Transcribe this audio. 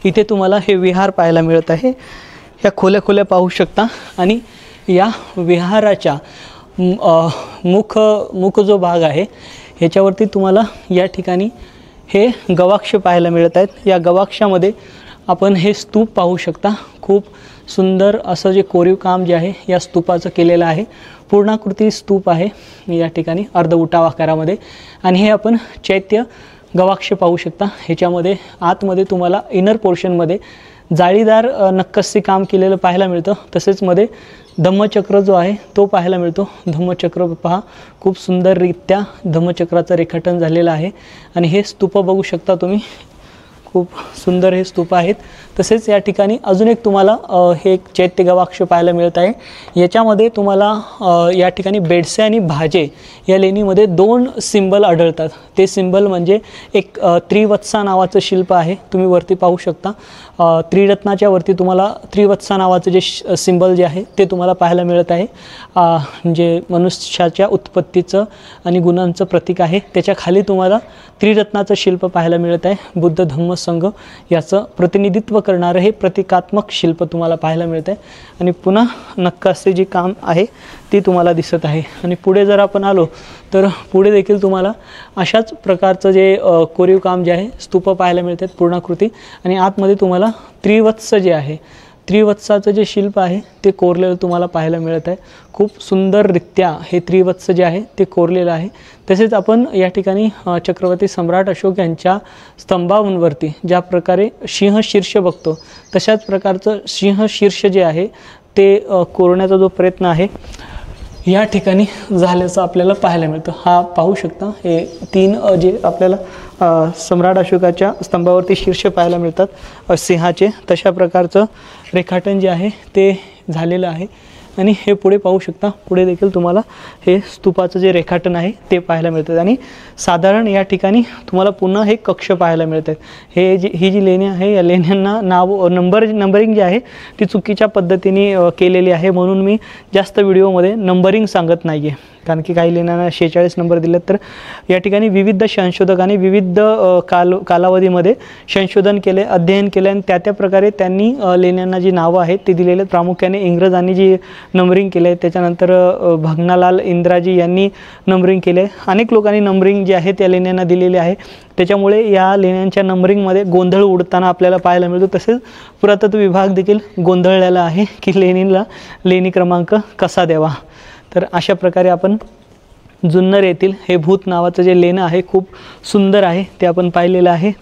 इथे तुम्हाला हे विहार पाहायला मिळत आहे। या खोल्या खोल्या पाहू शकता आणि या विहाराच्या मुख जो भाग आहे ह्याच्यावरती तुम्हाला या ठिकाणी हे गवाक्ष पाहायला मिळत आहेत। या गवाक्षामध्ये आपण हे स्तूप पाहू शकता। खूप सुंदर असं जे कोरीव काम जे आहे या स्तूपाचं केलेलं आहे। पूर्णाकृती स्तूप आहे या ठिकाणी अर्ध उठाव आकारामध्ये आणि हे आपण चैत्य गवाक्ष पाहू शकता। ह्याच्यामध्ये आतमध्ये तुम्हाला इनर पोर्शनमध्ये जाळीदार नक्कसी काम केलेलं पाहायला मिळतं। तसेच मध्ये धम्मचक्र जो आहे तो पाहायला मिळतो। धम्मचक्र पहा, खूप सुंदररित्या धम्मचक्राचं रेखाटन झालेलं आहे आणि हे स्तूप बघू शकता तुम्ही, खूप सुंदर हे स्तूप आहेत। तसेच या ठिकाणी अजून एक तुम्हाला हे चैत्य गवाक्ष पाहायला मिळत आहे। याच्यामध्ये तुम्हाला या ठिकाणी बेडसे आणि भाजे या लेणीमध्ये 2 सिंबल आढळतात। ते सिंबल म्हणजे एक त्रिवत्सा नावाचं शिल्प आहे, तुम्ही वरती पाहू शकता। त्रिरत्नाच्या वरती तुम्हाला त्रिवत्सा नावाचं जे सिंबल जे आहे ते तुम्हाला पाहायला मिळत आहे, जे मनुष्याच्या उत्पत्तीचं आणि गुणांचं प्रतीक आहे। त्याच्या खाली तुम्हाला त्रिरत्नाचं शिल्प पाहायला मिळत आहे। बुद्ध धम्म संघ याचं प्रतिनिधित्व करणारं हे प्रतिकात्मक शिल्प तुम्हाला पाहायला मिळत आहे आणि पुन्हा नक्काशी जी काम आहे ती तुम्हाला दिसत आहे। आणि पुढे जर आपण आलो तर पुढे देखील तुम्हाला अशाच प्रकारचं जे कोरीव काम जे आहे स्तूप पाहायला मिळतात पूर्णाकृती आणि आतमध्ये तुम्हाला त्रिवत्स जे आहे त्रिवत्साचं जे शिल्प आहे ते कोरलेलं तुम्हाला पाहायला मिळत आहे। खूप सुंदररित्या हे त्रिवत्स जे आहे ते कोरलेलं आहे। तसेच आपण या ठिकाणी चक्रवर्ती सम्राट अशोक यांच्या स्तंभावरती ज्या प्रकारे सिंह शीर्ष बघतो तशाच प्रकारचं सिंह शीर्ष जे आहे ते कोरण्याचा जो प्रयत्न आहे या ठिकाणी झाल्याचं आपल्याला पाहायला मिळतं। हा पाहू शकता, हे 3 जे आपल्याला सम्राट अशोकाच्या स्तंभावरती शीर्ष पाहायला मिळतात सिंहाचे, तशा प्रकारचं रेखाटन जे आहे ते झालेलं आहे। आणि हे पुढे पाहू शकता, पुढे देखील तुम्हाला हे स्तूपाचं जे रेखाटन आहे ते पाहायला मिळतं आणि साधारण या ठिकाणी तुम्हाला पुन्हा हे कक्ष पाहायला मिळतात। ही जी लेणी आहे या लेण्यांना नंबरिंग जी आहे ती चुकीच्या पद्धतीने केलेली आहे, म्हणून मी जास्त व्हिडिओमध्ये नंबरिंग सांगत नाही आहे। कारण की काही लेण्यांना 46 नंबर दिलेत, तर या ठिकाणी विविध संशोधकांनी विविध कालावधीमध्ये संशोधन केले, अध्ययन केले आणि त्या प्रकारे त्यांनी लेण्यांना जी नावं आहेत ती दिलेली आहेत। प्रामुख्याने इंग्रजांनी जी नंबरिंग केले, त्याच्यानंतर भगनालाल इंद्राजी यांनी नंबरिंग केले। अनेक लोकांनी नंबरिंग जे आहे त्या लेण्यांना दिलेले आहे, त्याच्यामुळे या लेण्यांच्या नंबरिंगमध्ये गोंधळ उडताना आपल्याला पाहायला मिळतो। तसेच पुरातत्व विभाग देखील गोंधळलेला आहे की लेणी क्रमांक कसा द्यावा। तर अशा प्रकारे आपण जुन्नर येथील हे भूत नावाचं जे लेणं आहे खूप सुंदर आहे ते आपण पाहिलेलं आहे।